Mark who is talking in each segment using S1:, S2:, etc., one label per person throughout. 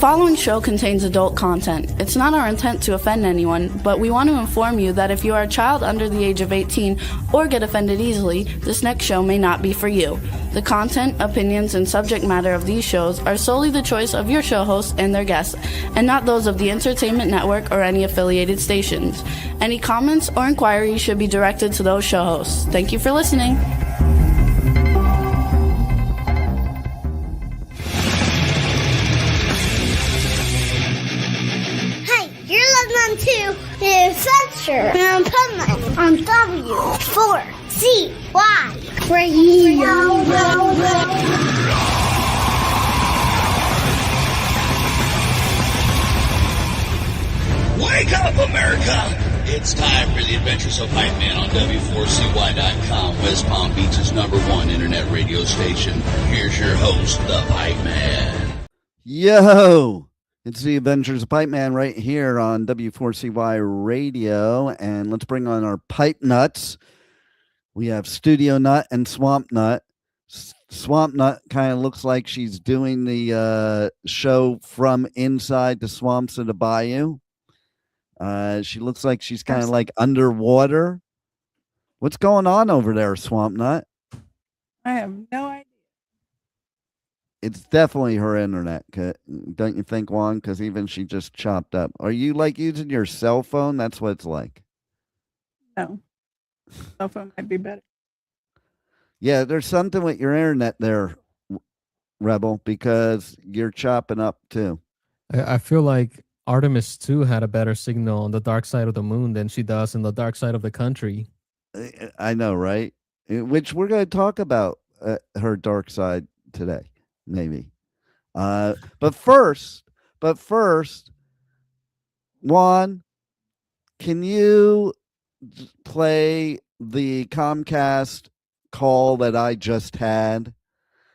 S1: following show contains adult content. It's not our intent to offend anyone, but we want to inform you that if you are a child under the age of 18 or get offended easily, this next show may not be for you. The content, opinions, and subject matter of these shows are solely the choice of your show hosts and their guests, and not those of the Entertainment Network or any affiliated stations. Any comments or inquiries should be directed to those show hosts. Thank you for listening.
S2: To the Adventure Pipeman on W4CY Radio.
S3: Wake up, America! It's time for the Adventures of Pipeman on W4CY.com, West Palm Beach's #1 internet radio station. Here's your host, the Pipeman.
S4: Yo! It's the Adventures of Pipeman right here on W4CY Radio, and let's bring on our pipe nuts. We have Studio Nut and Swamp Nut. Swamp Nut kind of looks like she's doing the show from inside the swamps of the bayou. She looks like she's kind of like underwater. What's going on over there, Swamp Nut?
S5: I have no idea.
S4: It's definitely her internet, don't you think, Juan? Because even she just chopped up. Are you like using your cell phone? That's what it's like.
S5: No. Cell phone might be better.
S4: Yeah, there's something with your internet there, Rebel, because you're chopping up too.
S6: I feel like Artemis 2 had a better signal on the dark side of the moon than she does in the dark side of the country.
S4: I know, right? Which we're going to talk about her dark side today. Maybe. But first, Juan, can you play the Comcast call that I just had?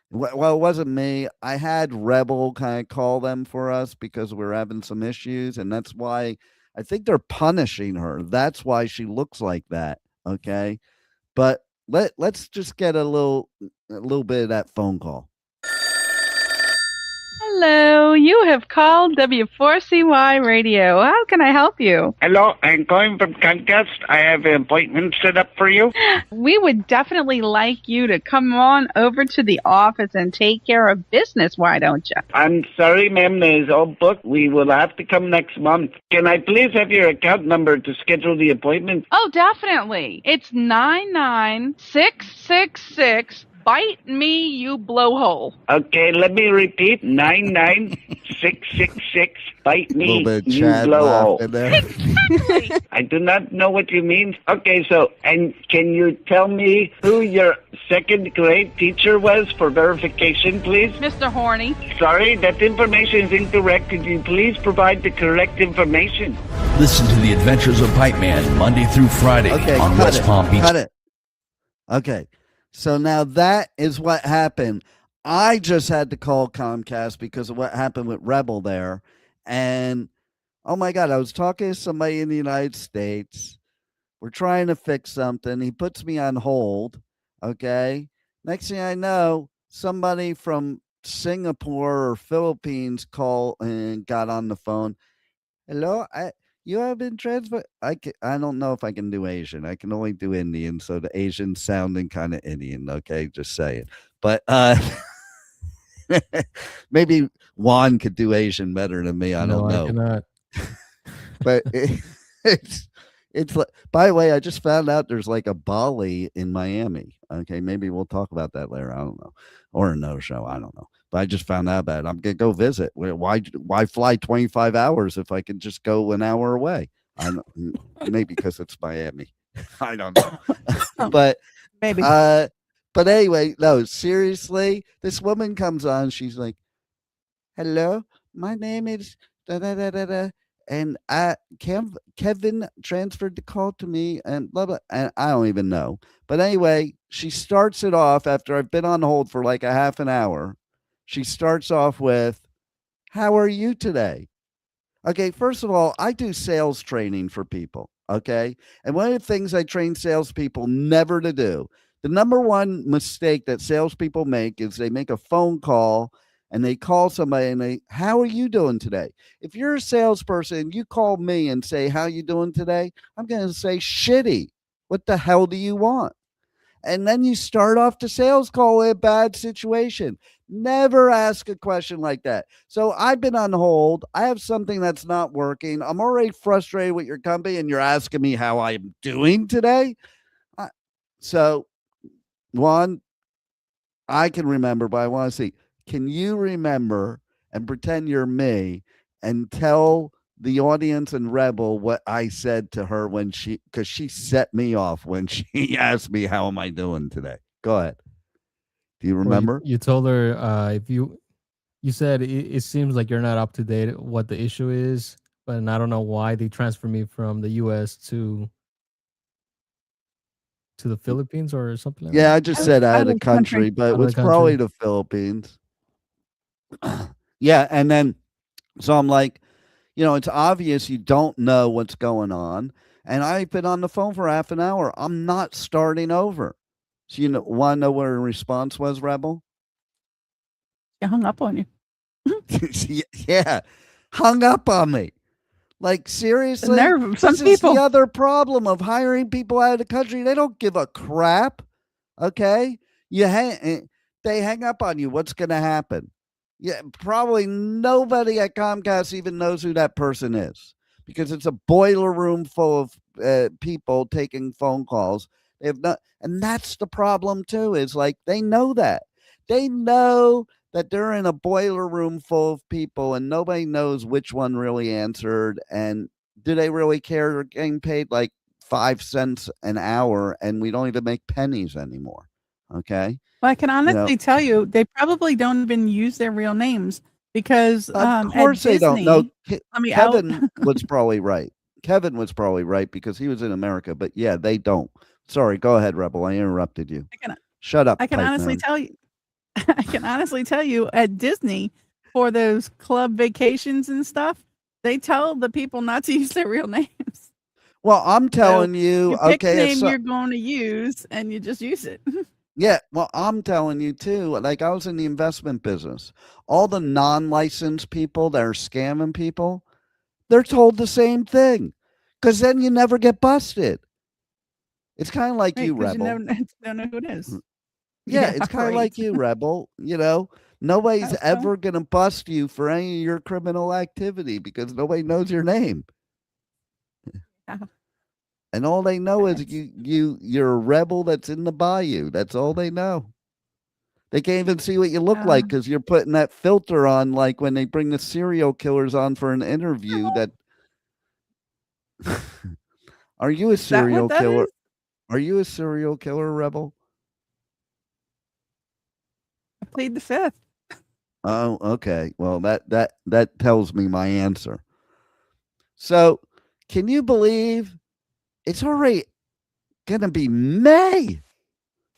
S4: Well, it wasn't me. I had Rebel kind of call them for us because we're having some issues, and that's why I think they're punishing her. That's why she looks like that. Okay. But let's just get a little bit of that phone call.
S7: Hello, you have called W4CY Radio. How can I help you?
S8: Hello, I'm calling from Comcast. I have an appointment set up for you.
S7: We would definitely like you to come on over to the office and take care of business, why don't you?
S8: I'm sorry, ma'am, it's all booked. We will have to come next month. Can I please have your account number to schedule the appointment?
S7: Oh, definitely. It's 99666. Bite me, you blowhole.
S8: Okay, let me repeat. 99666. Bite me, you blowhole.
S7: Exactly.
S8: I do not know what you mean. Okay, so, and can you tell me who your second grade teacher was for verification, please?
S7: Mr. Horny.
S8: Sorry, that information is incorrect. Could you please provide the correct information?
S3: Listen to the Adventures of Pipeman Monday through Friday on West Palm Beach.
S4: Cut it. Okay. So now that is what happened. I just had to call Comcast because of what happened with Rebel there. And, oh my God, I was talking to somebody in the United States. We're trying to fix something. He puts me on hold. Okay. Next thing I know, somebody from Singapore or Philippines called and got on the phone. Hello, you have been transferred. I don't know if I can do Asian. I can only do Indian, so the Asian sounding kind of Indian. Okay, just saying. But maybe Juan could do Asian better than me. I don't know.
S6: I cannot.
S4: But it's like. By the way, I just found out there's like a Bali in Miami. Okay, maybe we'll talk about that later. I don't know, or another show. I don't know. But I just found out about it. I'm gonna go visit. Why fly 25 hours if I could just go an hour away? I don't, maybe because it's Miami. I don't know. But
S5: maybe.
S4: But anyway, no, seriously, this woman comes on. She's like, "Hello, my name is da da da da da, and Kevin transferred the call to me, and blah blah." And I don't even know. But anyway, she starts it off after I've been on hold for like a half an hour. She starts off with, "How are you today?" Okay, first of all, I do sales training for people, okay? And one of the things I train salespeople never to do, the number one mistake that salespeople make is they make a phone call and they call somebody and how are you doing today? If you're a salesperson, you call me and say, how you doing today? I'm going to say, shitty. What the hell do you want? And then you start off the sales call with a bad situation. Never ask a question like that. So I've been on hold. I have something that's not working. I'm already frustrated with your company, and you're asking me how I'm doing today. So, one, I can remember, but I want to see, can you remember and pretend you're me and tell the audience and Rebel what I said to her because she set me off when she asked me, how am I doing today? Go ahead. Do you remember?
S6: Well, you told her if you said it seems like you're not up to date what the issue is, but I don't know why they transferred me from the US to the Philippines or something like
S4: Yeah,
S6: that.
S4: I just said out of the country, but it
S6: Out of the
S4: was probably
S6: country.
S4: the Philippines. Yeah, and then so I'm like, it's obvious you don't know what's going on, and I've been on the phone for half an hour. I'm not starting over. So want to know what her response was, Rebel?
S5: She hung up on you.
S4: Yeah, hung up on me. Like, seriously?
S5: The nerve of some
S4: This is
S5: people.
S4: the other problem of hiring people out of the country. They don't give a crap. Okay? They hang up on you. What's going to happen? Yeah, probably nobody at Comcast even knows who that person is because it's a boiler room full of people taking phone calls. They have not, and that's the problem too. Is like they know that. They know that they're in a boiler room full of people and nobody knows which one really answered. And do they really care? They're getting paid like 5 cents an hour and we don't even make pennies anymore. Okay.
S5: Well, I can honestly tell you, they probably don't even use their real names because
S4: Of course
S5: at
S4: they don't. No,
S5: Disney, I mean,
S4: Kevin was probably right. Kevin was probably right because he was in America. But yeah, they don't. Sorry, go ahead, Rebel. I interrupted you. Shut up.
S5: I can honestly
S4: Pipeman.
S5: tell you. I can honestly tell you at Disney for those club vacations and stuff, they tell the people not to use their real names.
S4: Well, I'm telling you,
S5: You pick the
S4: okay.
S5: name you're going to use and you just use it.
S4: Yeah, well, I'm telling you too. Like I was in the investment business. All the non-licensed people that are scamming people, they're told the same thing, because then you never get busted. It's kind of like
S5: Right,
S4: you,
S5: 'cause you
S4: Rebel.
S5: don't know who it is.
S4: Yeah, it's kind of like you, Rebel. Nobody's
S5: So-
S4: ever going to bust you for any of your criminal activity because nobody knows your name.
S5: Yeah.
S4: And all they know is you're a rebel that's in the bayou. That's all they know. They can't even see what you look like because you're putting that filter on, like when they bring the serial killers on for an interview. That are you a serial killer?
S5: Is?
S4: Are you a serial killer, Rebel?
S5: I plead the fifth.
S4: Oh, okay. Well, that tells me my answer. So, can you believe it's already going to be May?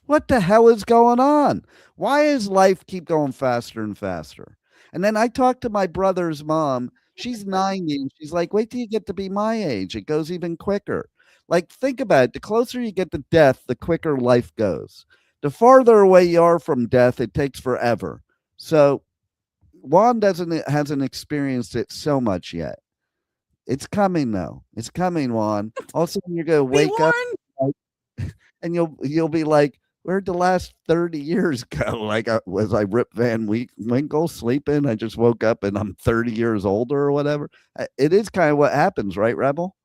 S4: What the hell is going on? Why does life keep going faster and faster? And then I talked to my brother's mom. She's 90. And she's like, wait till you get to be my age. It goes even quicker. Like, think about it. The closer you get to death, the quicker life goes. The farther away you are from death, it takes forever. So Juan hasn't experienced it so much yet. It's coming though. It's coming, Juan. Also, you're gonna wake up and you'll be like, where'd the last 30 years go? Like, was I Rip Van Winkle sleeping? I just woke up and I'm 30 years older or whatever. It is kind of what happens, right, Rebel?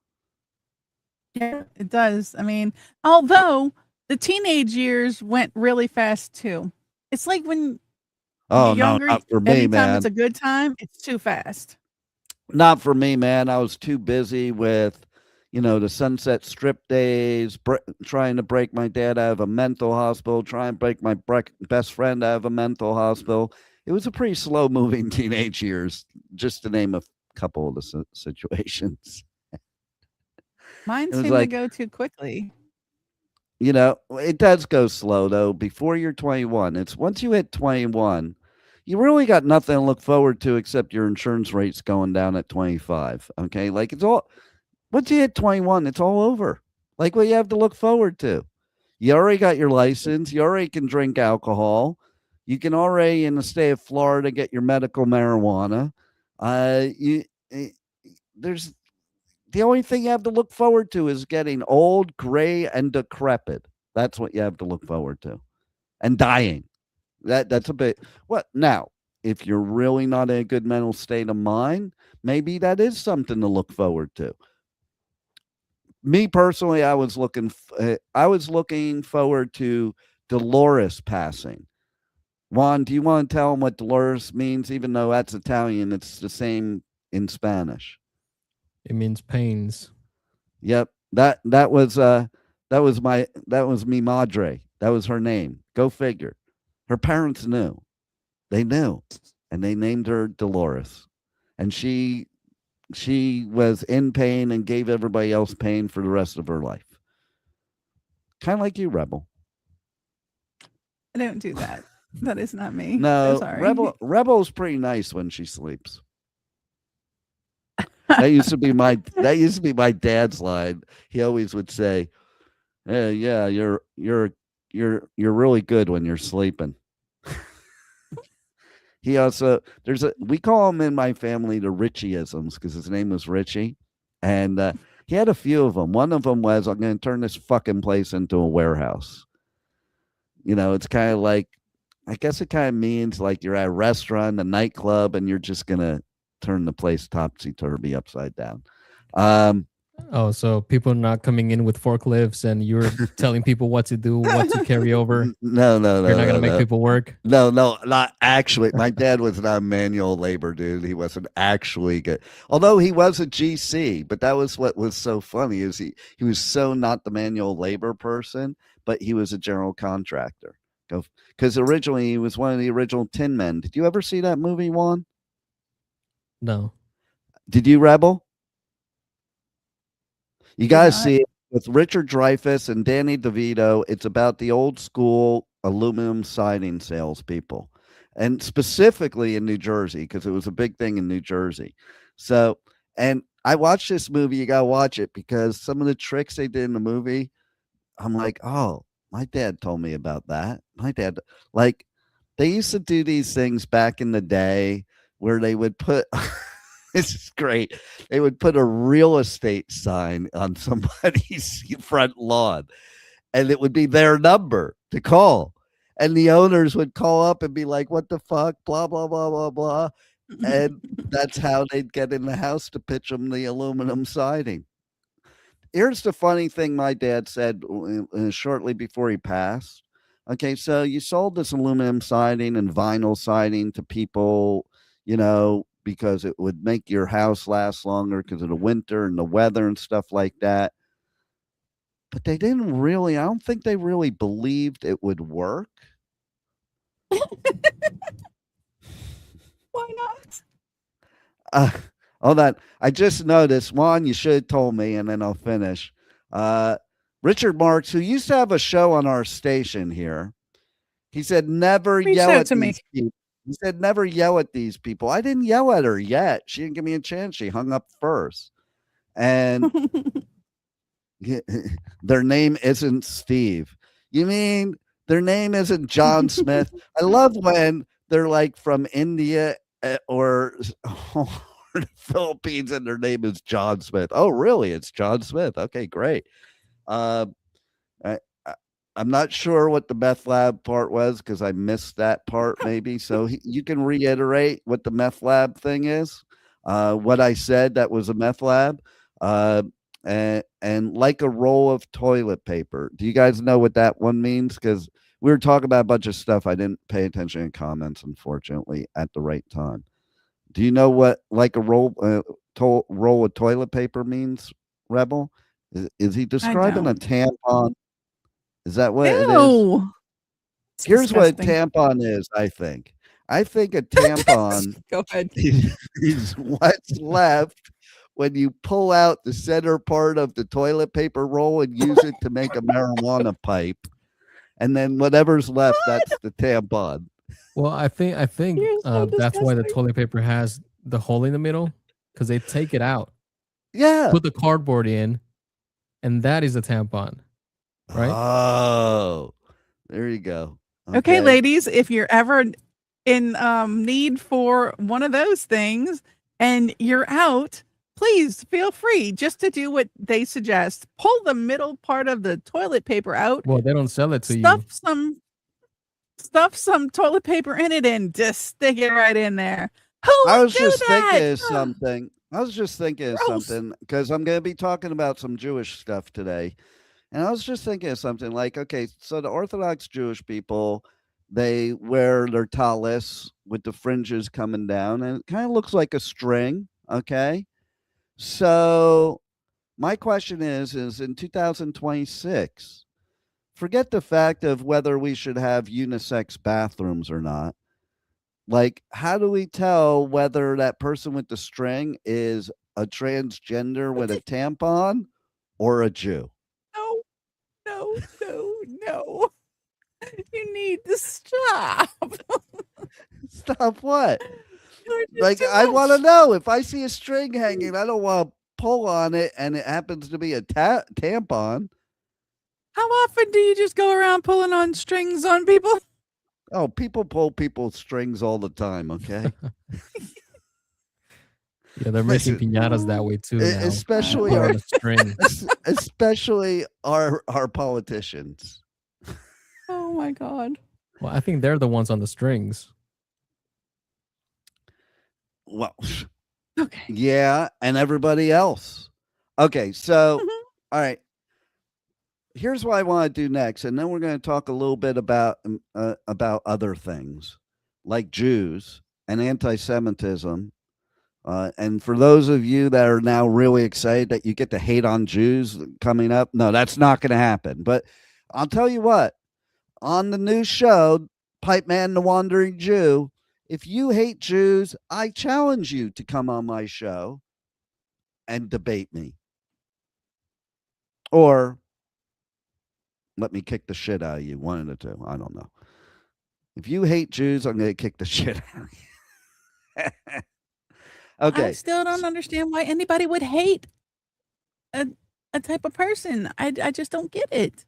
S5: Yeah, it does. I mean, although the teenage years went really fast too. It's like when
S4: Oh,
S5: you're younger,
S4: no, not for me,
S5: anytime
S4: man.
S5: it's a good time, it's too fast.
S4: Not for me, man. I was too busy with, the Sunset Strip days, trying to break my dad out of a mental hospital, trying to break my best friend out of a mental hospital. It was a pretty slow moving teenage years, just to name a couple of the situations.
S5: Mine
S4: It was
S5: seemed
S4: like,
S5: to go too quickly.
S4: It does go slow though. Before you're 21, it's once you hit 21, you really got nothing to look forward to except your insurance rates going down at 25. Okay, like it's all. Once you hit 21, it's all over. Like what you have to look forward to. You already got your license. You already can drink alcohol. You can already in the state of Florida get your medical marijuana. There's the only thing you have to look forward to is getting old, gray, and decrepit. That's what you have to look forward to, and dying. That's a bit. What now? If you're really not in a good mental state of mind, maybe that is something to look forward to. Me personally, I was looking forward to Dolores passing. Juan, do you want to tell them what Dolores means? Even though that's Italian, it's the same in Spanish.
S6: It means pains.
S4: Yep. That was mi madre. That was her name. Go figure. Her parents knew. They knew. And they named her Dolores. And she was in pain and gave everybody else pain for the rest of her life. Kind of like you, Rebel.
S5: I don't do that. That is not me.
S4: No,
S5: So sorry.
S4: Rebel's pretty nice when she sleeps. That used to be my dad's line. He always would say, "Hey, yeah, you're really good when you're sleeping." He also we call him in my family the Richieisms because his name was Richie, and he had a few of them. One of them was, "I'm going to turn this fucking place into a warehouse." It's kind of like, I guess it kind of means like you're at a restaurant, a nightclub, and you're just going to turn the place topsy-turvy upside down.
S6: Oh, so people not coming in with forklifts and you're telling people what to do, what to carry over?
S4: No.
S6: You're not going to make people work?
S4: No, not actually. My dad was not manual labor, dude. He wasn't actually good. Although he was a GC, but that was what was so funny is he was so not the manual labor person, but he was a general contractor. Because originally he was one of the original Tin Men. Did you ever see that movie, Juan?
S6: No.
S4: Did you, Rebel? You guys see it with Richard Dreyfuss and Danny DeVito. It's about the old school aluminum siding salespeople, and specifically in New Jersey, because it was a big thing in New Jersey. So, and I watched this movie. You got to watch it because some of the tricks they did in the movie, I'm like, oh, my dad told me about that. My dad, like, they used to do these things back in the day where they would put this is great. They would put a real estate sign on somebody's front lawn, and it would be their number to call. And the owners would call up and be like, "What the fuck? Blah, blah, blah, blah, blah." And that's how they'd get in the house to pitch them the aluminum siding. Here's the funny thing my dad said shortly before he passed. Okay, so you sold this aluminum siding and vinyl siding to people, because it would make your house last longer because of the winter and the weather and stuff like that. But I don't think they really believed it would work.
S5: Why not?
S4: Hold on. I just noticed, Juan, you should have told me, and then I'll finish. Richard Marks, who used to have a show on our station here, he said, never yell at these people. He said, never yell at these people. I didn't yell at her yet. She didn't give me a chance. She hung up first. And their name isn't Steve. You mean their name isn't John Smith? I love when they're like from India or the Philippines and their name is John Smith. Oh, really? It's John Smith. Okay, great. I'm not sure what the meth lab part was because I missed that part maybe. So you can reiterate what the meth lab thing is. What I said that was a meth lab. And like a roll of toilet paper. Do you guys know what that one means? Because we were talking about a bunch of stuff. I didn't pay attention in comments, unfortunately, at the right time. Do you know what like a roll of toilet paper means, Rebel? Is he describing a tampon? Is that what it is? Here's what a tampon is, I think. I think a tampon
S5: Go ahead.
S4: is what's left when you pull out the center part of the toilet paper roll and use it to make a marijuana pipe. And then whatever's left, that's the tampon.
S6: Well, I think that's why the toilet paper has the hole in the middle, because they take it out.
S4: Yeah.
S6: Put the cardboard in, and that is a tampon. Right?
S4: Oh, there you go.
S5: Okay, ladies, if you're ever in need for one of those things and you're out, please feel free just to do what they suggest. Pull the middle part of the toilet paper out.
S6: Well, they don't sell it to you.
S5: Stuff some toilet paper in it and just stick it right in there. Who
S4: I
S5: would
S4: was
S5: do
S4: just
S5: that?
S4: thinking of something. I was just thinking of
S5: Gross.
S4: something because I'm going to be talking about some Jewish stuff today. And I was just thinking of something like, okay, so the Orthodox Jewish people, they wear their talis with the fringes coming down, and it kind of looks like a string. Okay. So my question is in 2026, forget the fact of whether we should have unisex bathrooms or not. Like, how do we tell whether that person with the string is a transgender with a tampon or a Jew?
S5: No. You need to stop.
S4: Stop what?
S5: You're just
S4: Like,
S5: too
S4: I
S5: much.
S4: want to know if I see a string hanging, I don't want to pull on it and it happens to be a tampon.
S5: How often do you just go around pulling on strings on people?
S4: Oh, people pull people's strings all the time, okay?
S6: Yeah, they're making piñatas that way too. Now.
S4: Especially
S6: Put
S4: our
S6: on a string.
S4: especially our politicians.
S5: Oh my God.
S6: Well, I think they're the ones on the strings.
S4: Well,
S5: Okay.
S4: yeah, and everybody else. Okay, so
S5: Mhm.
S4: all right. Here's what I want to do next, and then we're going to talk a little bit about other things like Jews and anti-Semitism. And for those of you that are now really excited that you get to hate on Jews coming up, no, that's not going to happen. But I'll tell you what, on the new show, Pipeman the Wandering Jew, if you hate Jews, I challenge you to come on my show and debate me. Or let me kick the shit out of you. One of the two. I don't know. If you hate Jews, I'm going to kick the shit out of you. Okay.
S5: I still don't understand why anybody would hate a type of person. I just don't get it.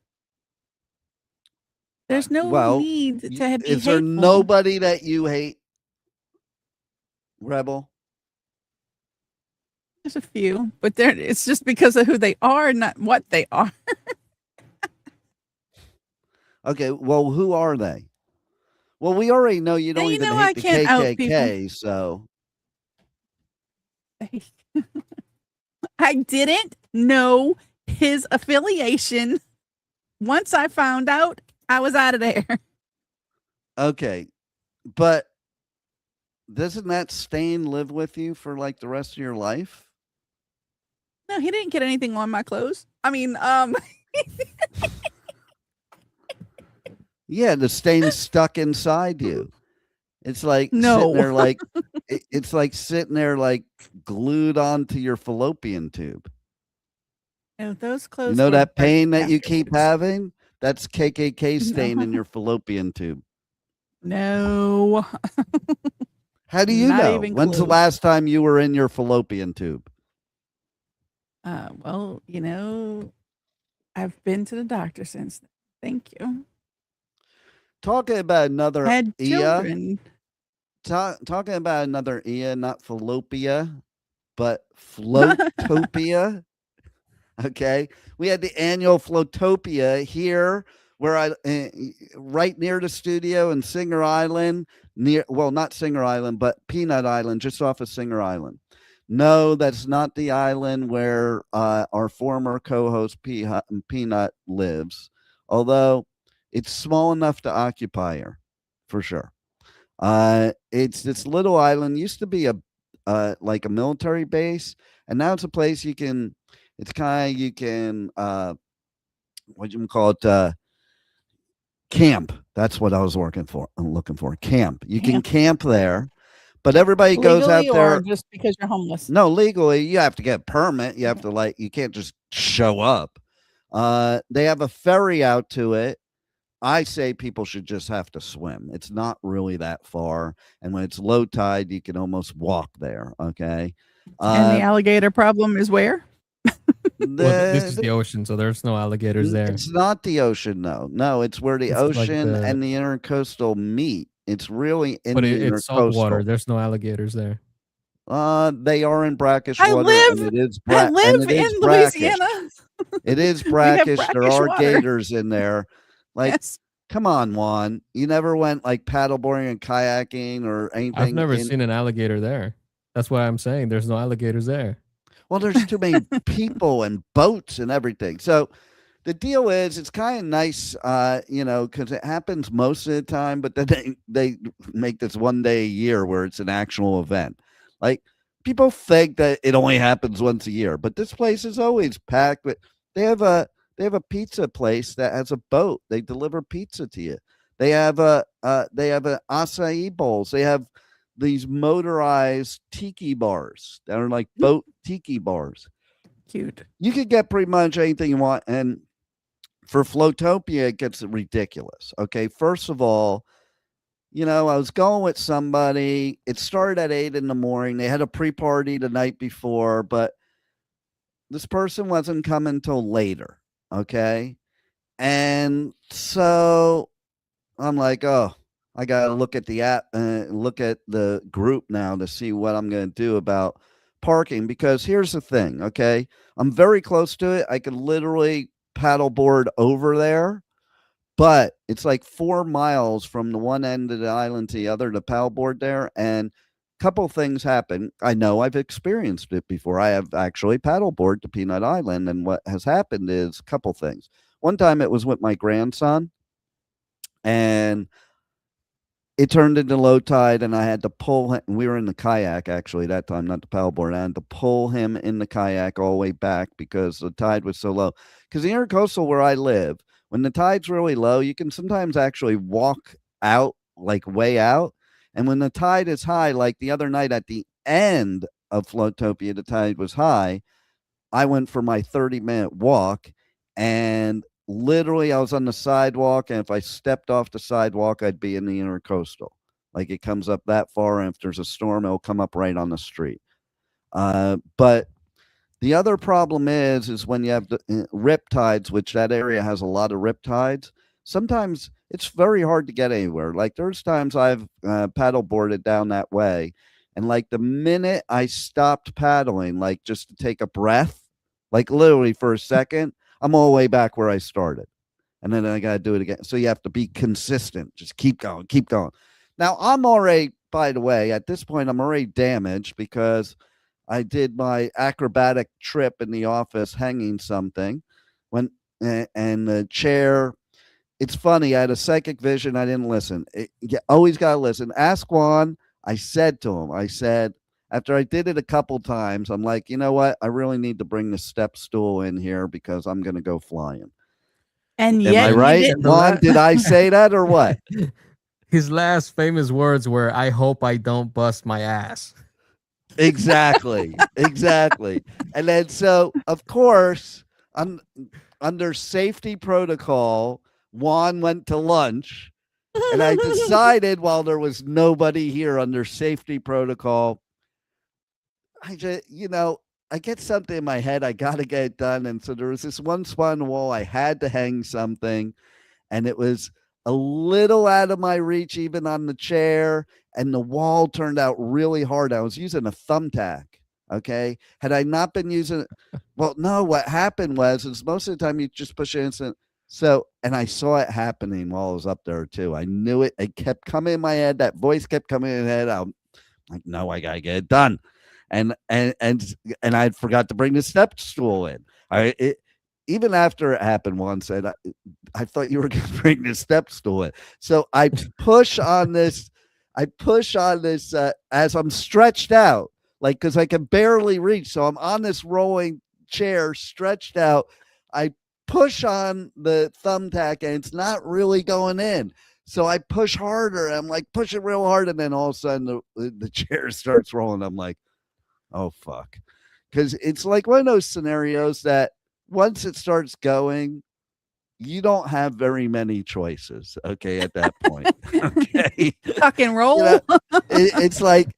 S5: There's no need to be
S4: Is there
S5: hateful.
S4: nobody that you hate, Rebel?
S5: There's a few, but it's just because of who they are, not what they are.
S4: Okay, well, who are they? Well, we already know you don't
S5: you
S4: even
S5: know
S4: hate
S5: I
S4: the
S5: can't out
S4: KKK, so.
S5: I didn't know his affiliation. Once I found out, I was out of there.
S4: Okay, but doesn't that stain live with you for like the rest of your life?
S5: No, he didn't get anything on my clothes. I mean,
S4: Yeah, the stain's stuck inside you. It's like
S5: No.
S4: sitting there like it's like sitting there like glued onto your fallopian tube.
S5: no, those clothes.
S4: You know
S5: were
S4: that
S5: burnt
S4: pain that you keep
S5: afterwards.
S4: having? That's KKK stain in
S5: No.
S4: your fallopian tube.
S5: No.
S4: How do you
S5: Not
S4: know?
S5: even
S4: When's the
S5: close.
S4: last time you were in your fallopian tube?
S5: Well, I've been to the doctor since then. Thank you.
S4: Talking about another
S5: Had
S4: Ia.
S5: children.
S4: Talking about another Ia, not fallopia, but Floatopia. Okay. We had the annual Floatopia here where right near the studio in Singer Island, not Singer Island, but Peanut Island, just off of Singer Island. No, that's not the island where our former co-host Peanut lives, although it's small enough to occupy her, for sure. It's this little island. Used to be like a military base, and now it's a place you can. It's kind of you can what you call it camp. That's what I was looking for. Camp. You can camp there, but everybody goes out
S5: Legally
S4: there.
S5: or just because you're homeless?
S4: No, legally, you have to get a permit. You have to you can't just show up. They have a ferry out to it. I say people should just have to swim. It's not really that far. And when it's low tide, you can almost walk there. Okay.
S5: And the alligator problem is where?
S6: Well, this is the ocean, so there's no alligators there.
S4: It's not the ocean, no, it's where the
S6: It's like
S4: ocean
S6: the-
S4: and the intercoastal meet. It's really in
S6: But
S4: the
S6: it's salt water.
S4: intercoastal.
S6: There's no alligators there.
S4: They are in brackish
S5: I
S4: water,
S5: live-
S4: and it is
S5: I live
S4: and it is
S5: in
S4: brackish.
S5: Louisiana.
S4: It is
S5: have
S4: brackish. There
S5: brackish
S4: are
S5: water.
S4: gators in there. Like,
S5: Yes.
S4: come on, Juan. You never went like paddleboarding and kayaking or anything?
S6: I've never seen an alligator there. That's why I'm saying there's no alligators there.
S4: Well, there's too many people and boats and everything. So the deal is, it's kind of nice, because it happens most of the time, but then they make this one day a year where it's an actual event. Like, people think that it only happens once a year, but this place is always packed with. They have a pizza place that has a boat. They deliver pizza to you. They have a acai bowls. They have these motorized tiki bars that are like boat tiki bars.
S5: Cute.
S4: You could get pretty much anything you want. And for Floatopia, it gets ridiculous. Okay. First of all, I was going with somebody. It started at 8 a.m. They had a pre-party the night before, but this person wasn't coming till later. Okay. And so I'm like, oh, I got to look at the app and look at the group now to see what I'm going to do about parking, because here's the thing. Okay. I'm very close to it. I could literally paddleboard over there, but it's like 4 miles from the one end of the island to the other to paddleboard there. And a couple things happen. I know I've experienced it before. I have actually paddleboarded to Peanut Island. And what has happened is a couple things. One time it was with my grandson, and it turned into low tide, and I had to pull him. We were in the kayak, actually, that time, not the paddleboard. I had to pull him in the kayak all the way back because the tide was so low. Because the intercoastal where I live, when the tide's really low, you can sometimes actually walk out, like way out. And when the tide is high, like the other night at the end of Floatopia, the tide was high. I went for my 30-minute walk, and literally I was on the sidewalk, and if I stepped off the sidewalk, I'd be in the intercoastal. Like, it comes up that far, and if there's a storm, it'll come up right on the street. But the other problem is when you have the rip tides, which that area has a lot of rip tides, sometimes it's very hard to get anywhere. Like, there's times I've paddleboarded down that way, and like the minute I stopped paddling, like just to take a breath, like literally for a second, I'm all the way back where I started. And then I got to do it again. So you have to be consistent. Just keep going, keep going. Now, I'm already, by the way, at this point, I'm already damaged because I did my acrobatic trip in the office hanging something and the chair. It's funny. I had a psychic vision. I didn't listen. You always got to listen. Ask Juan. I said to him, after I did it a couple times, I'm like, you know what? I really need to bring the step stool in here because I'm going to go flying.
S5: And
S4: Am I right? Juan, did I say that or what?
S6: His last famous words were, "I hope I don't bust my ass."
S4: Exactly. Exactly. And then, so of course, under safety protocol, Juan went to lunch, and I decided while there was nobody here under safety protocol, I just, I get something in my head. I got to get it done. And so there was this one spot on the wall. I had to hang something, and it was a little out of my reach, even on the chair. And the wall turned out really hard. I was using a thumbtack. Okay. Had I not been using it, well, no, what happened was most of the time you just push it instant. So, and I saw it happening while I was up there too. I knew it. It kept coming in my head. That voice kept coming in my head. I'm like, no, I gotta get it done. And I forgot to bring the step stool in. Even after it happened, Juan said, I thought you were going to bring the step stool in. So I push on this. As I'm stretched out, like, because I can barely reach. So I'm on this rolling chair, stretched out. I push on the thumbtack, and it's not really going in. So I push harder. I'm like, push it real hard. And then all of a sudden the chair starts rolling. I'm like, oh, fuck. Because it's like one of those scenarios that once it starts going, you don't have very many choices. Okay. At that point. Okay.
S5: Tuck and roll.
S4: It's like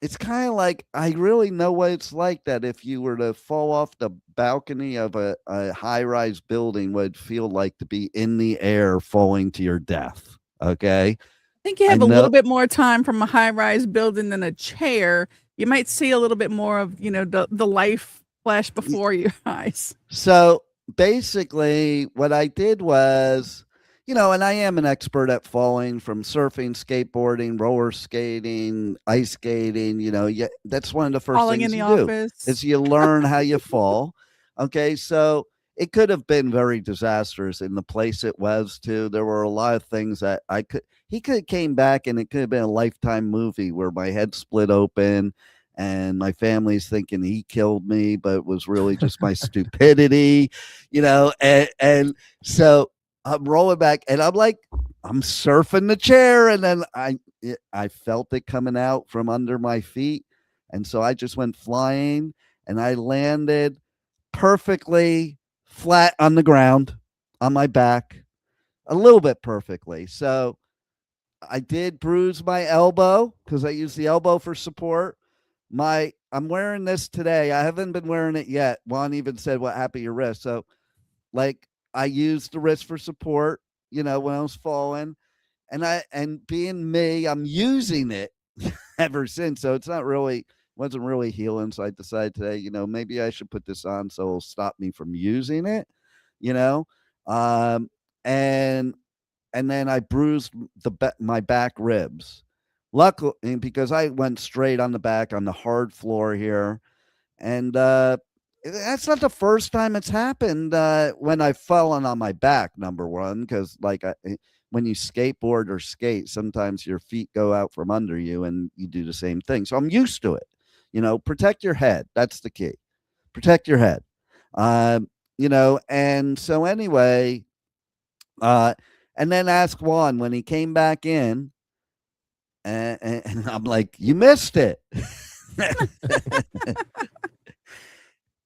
S4: it's kind of like I really know what it's like that if you were to fall off the balcony of a high-rise building, what it'd feel like to be in the air falling to your death. Okay.
S5: I think you
S4: I
S5: have a
S4: know.
S5: little bit more time from a high-rise building than a chair. You might see a little bit more of, the life flash before your eyes.
S4: So basically, what I did was, and I am an expert at falling from surfing, skateboarding, roller skating, ice skating. Yeah, that's one of the first
S5: Falling
S4: things
S5: in
S4: you
S5: the
S4: do
S5: office.
S4: is you learn how you fall. Okay, so it could have been very disastrous in the place it was too. There were a lot of things that he could have came back and it could have been a Lifetime movie where my head split open and my family's thinking he killed me, but it was really just my stupidity, and so I'm rolling back and I'm surfing the chair and then I felt it coming out from under my feet. And so I just went flying and I landed perfectly flat on the ground on my back, a little bit perfectly. So I did bruise my elbow because I used the elbow for support. I'm wearing this today. I haven't been wearing it yet. Juan even said, "What happened to your wrist?" So, I used the wrist for support. When I was falling, and being me, I'm using it ever since. So it's not really wasn't really healing. So I decided today, maybe I should put this on so it'll stop me from using it. You know, um, and and then I bruised my back ribs. Luckily, because I went straight on the back on the hard floor here, and that's not the first time it's happened when I've fallen on my back. Number one, because when you skateboard or skate, sometimes your feet go out from under you, and you do the same thing. So I'm used to it. Protect your head. That's the key. Protect your head. And so anyway, and then ask Juan when he came back in. And I'm like, you missed it.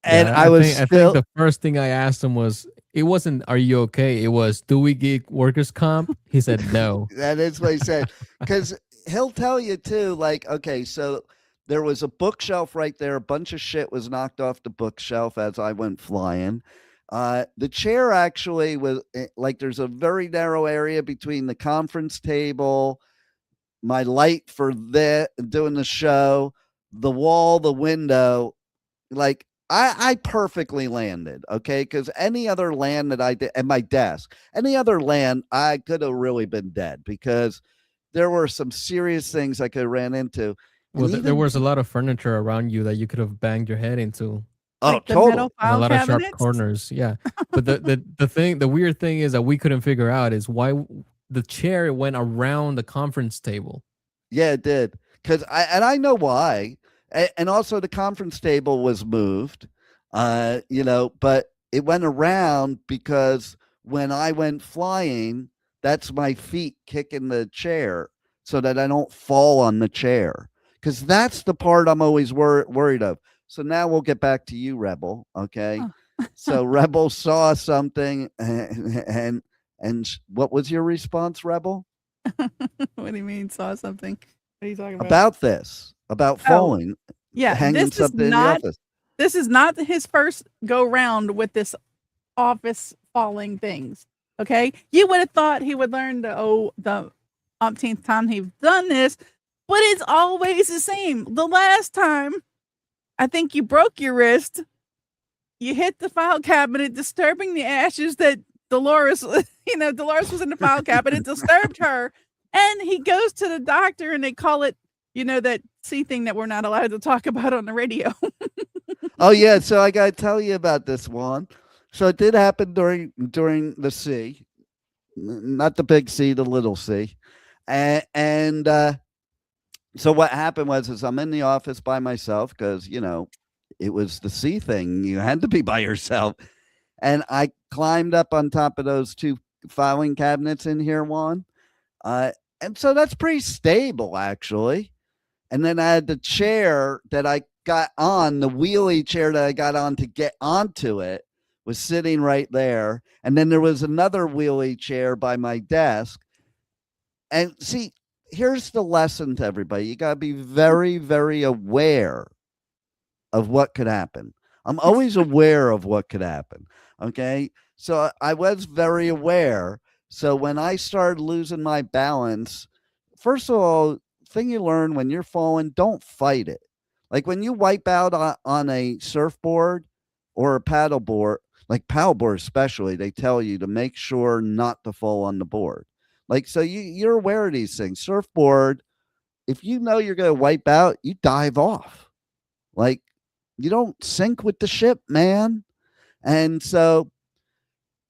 S4: And
S6: Yeah,
S4: I
S6: think the first thing I asked him was, it wasn't, "Are you okay?" It was, "Do we get workers' comp?" He said, "No."
S4: That is what he said. Because he'll tell you too, okay, so there was a bookshelf right there. A bunch of shit was knocked off the bookshelf as I went flying. The chair actually was there's a very narrow area between the conference table, my light for doing the show, the wall, the window, I perfectly landed, okay? Because any other land that I did, and my desk, any other land, I could have really been dead because there were some serious things I could have ran into.
S6: Well, there was a lot of furniture around you that you could have banged your head into.
S5: Like the
S4: totally.
S5: metal
S6: And a
S5: file
S6: lot of sharp
S5: cabinets.
S6: corners, yeah. But the weird thing is that we couldn't figure out is why the chair went around the conference table.
S4: Yeah, it did. Because I know why. And also the conference table was moved, but it went around because when I went flying, that's my feet kicking the chair so that I don't fall on the chair. Because that's the part I'm always worried of. So now we'll get back to you, Rebel. Okay.
S5: Oh.
S4: So Rebel saw something and what was your response, Rebel?
S5: What do you mean saw something? What are you talking about?
S4: About this, about falling.
S5: Yeah,
S4: hanging
S5: this is
S4: something in the
S5: not
S4: office.
S5: this is not his first go round with this office falling things. Okay, you would have thought he would learn the umpteenth time he's done this, but it's always the same. The last time, I think you broke your wrist. You hit the file cabinet, disturbing the ashes that Dolores, Dolores was in the file cabinet, disturbed her. And he goes to the doctor and they call it, that C thing that we're not allowed to talk about on the radio.
S4: Oh yeah, so I gotta tell you about this one. So it did happen during the C, not the big C, the little C, and so what happened was I'm in the office by myself because it was the C thing. You had to be by yourself, and I climbed up on top of those two filing cabinets in here, Juan. And so that's pretty stable, actually. And then I had the chair that I got on, the wheelie chair that I got on to get onto it was sitting right there. And then there was another wheelie chair by my desk. And see, here's the lesson to everybody. You got to be very, very aware of what could happen. I'm always aware of what could happen. Okay. So I was very aware. So when I started losing my balance, first of all, thing you learn when you're falling, don't fight it. Like when you wipe out on a surfboard or a paddleboard, like paddleboard especially, they tell you to make sure not to fall on the board. Like, so you're aware of these things. Surfboard, if you know you're going to wipe out, you dive off. Like, you don't sink with the ship, man. And so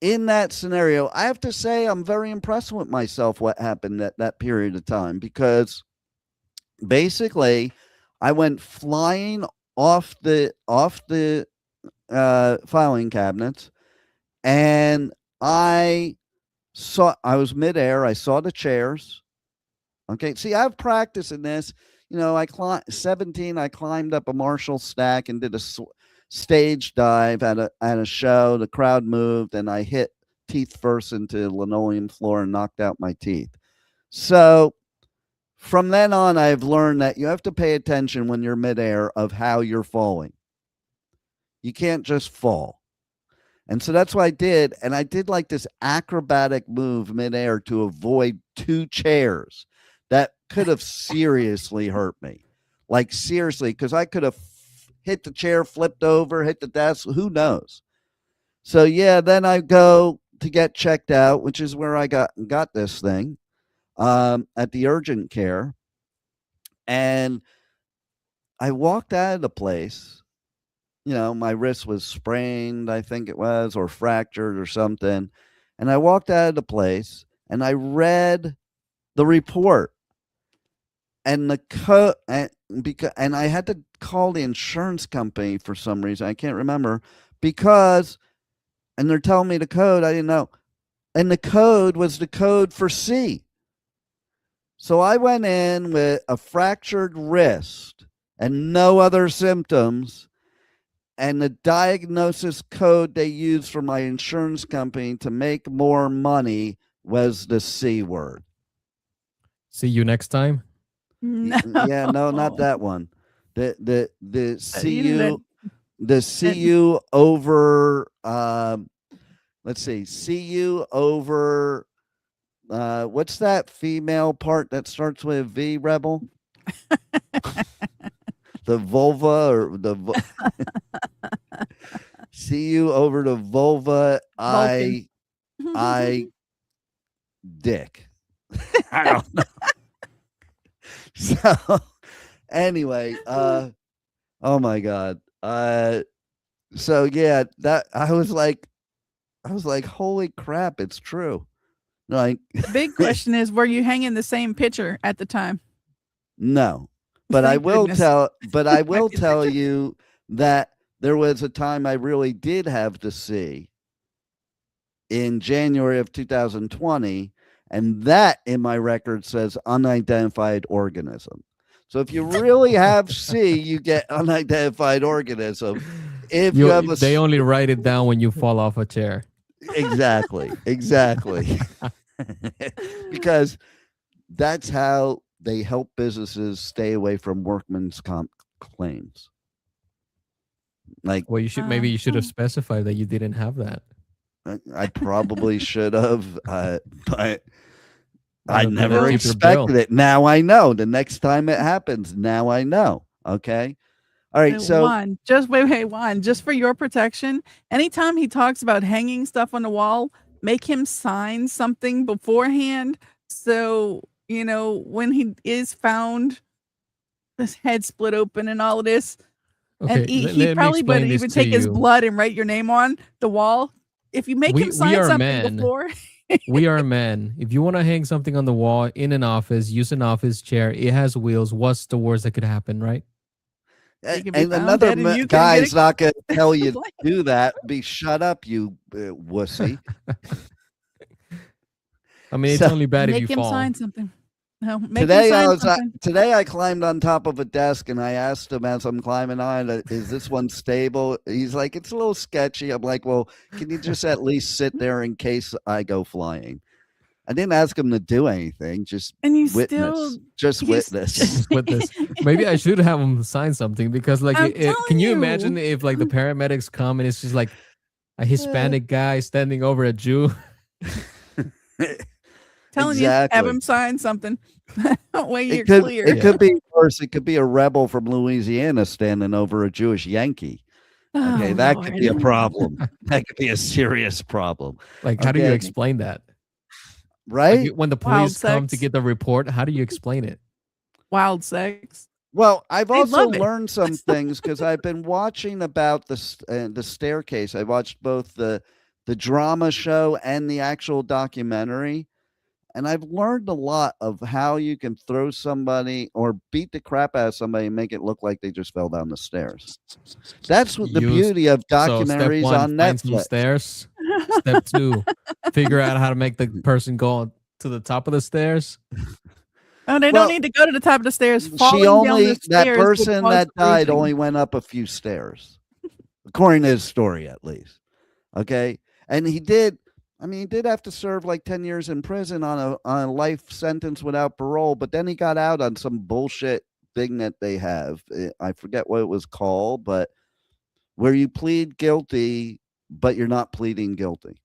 S4: in that scenario, I have to say I'm very impressed with myself what happened at that period of time, because basically I went flying off the filing cabinets, and I was midair. I saw the chairs. Okay. See, I've practiced in this. You know, I climbed 17. I climbed up a Marshall stack and did a stage dive at a show. The crowd moved, and I hit teeth first into the linoleum floor and knocked out my teeth. So from then on, I've learned that you have to pay attention when you're midair of how you're falling. You can't just fall. And so that's what I did. And I did like this acrobatic move midair to avoid two chairs that could have seriously hurt me. Like seriously, because I could have hit the chair, flipped over, hit the desk, who knows? So yeah, then I go to get checked out, which is where I got this thing at the urgent care. And I walked out of the place. You know, my wrist was sprained, I think it was, or fractured or something. And I walked out of the place and I read the report. And the code, and I had to call the insurance company for some reason. I can't remember because, and they're telling me the code. I didn't know. And the code was the code for C. So I went in with a fractured wrist and no other symptoms. And the diagnosis code they used for my insurance company to make more money was the C word.
S6: See you next time.
S5: No.
S4: Yeah, no, not that one. The CU over let's see, CU over what's that female part that starts with V, Rebel? The vulva or the CU over the vulva I dick. I don't know. So anyway, oh my God. So yeah, that I was like, holy crap, it's true. Like
S5: the big question is, were you hanging the same picture at the time?
S4: No. But I will tell you that there was a time I really did have to see in January of 2020. And that in my record says unidentified organism. So if you really have C, you get unidentified organism. If you have
S6: they only write it down when you fall off a chair.
S4: Exactly. Because that's how they help businesses stay away from workman's comp claims. Like,
S6: well, maybe you should have specified that you didn't have that.
S4: I probably should have, but I never expected it. Now I know. The next time it happens, now I know. Okay. All right. So
S5: Juan, just for your protection, anytime he talks about hanging stuff on the wall, make him sign something beforehand. So, you know, when he is found, his head split open and all of this.
S6: Okay,
S5: and he probably would even take his blood and write your name on the wall. If you make him sign something before.
S6: We are men. If you want to hang something on the wall in an office, use an office chair. It has wheels. What's the worst that could happen, right?
S4: And another guy's not going to tell you to do that. Shut up, you wussy.
S6: I mean, it's only bad if you fall. Make him
S5: sign something. No,
S4: today I climbed on top of a desk and I asked him as I'm climbing on, is this one stable? He's like, it's a little sketchy. I'm like, well, can you just at least sit there in case I go flying? I didn't ask him to do anything. Just
S5: And you
S4: witness. Just witness.
S6: With this, maybe I should have him sign something because, like,
S5: I'm
S6: can you
S5: telling
S6: imagine
S5: you.
S6: if like the paramedics come and it's just like a Hispanic guy standing over a Jew?
S5: Telling you, have him sign something. That way you're clear.
S4: It could be worse. It could be a rebel from Louisiana standing over a Jewish Yankee. Okay, that could be a problem. That could be a serious problem.
S6: Like, how do you explain that?
S4: Right?
S6: Like, when the police come to get the report, how do you explain it?
S5: Wild sex.
S4: Well, I've
S5: They
S4: also
S5: love it.
S4: learned some things because I've been watching about the staircase. I watched both the drama show and the actual documentary, and I've learned a lot of how you can throw somebody or beat the crap out of somebody and make it look like they just fell down the stairs. That's what the beauty of documentaries
S6: so step 1,
S4: on
S6: find some
S4: Netflix.
S6: Stairs. Step 2, figure out how to make the person go to the top of the stairs.
S5: Oh, they don't need to go to the top of the stairs.
S4: That
S5: Stairs
S4: person
S5: would
S4: that
S5: cause
S4: died
S5: bruising.
S4: only went up a few stairs, according to his story, at least. Okay, and he did have to serve like 10 years in prison on a life sentence without parole, but then he got out on some bullshit thing that they have. I forget what it was called, but where you plead guilty, but you're not pleading guilty.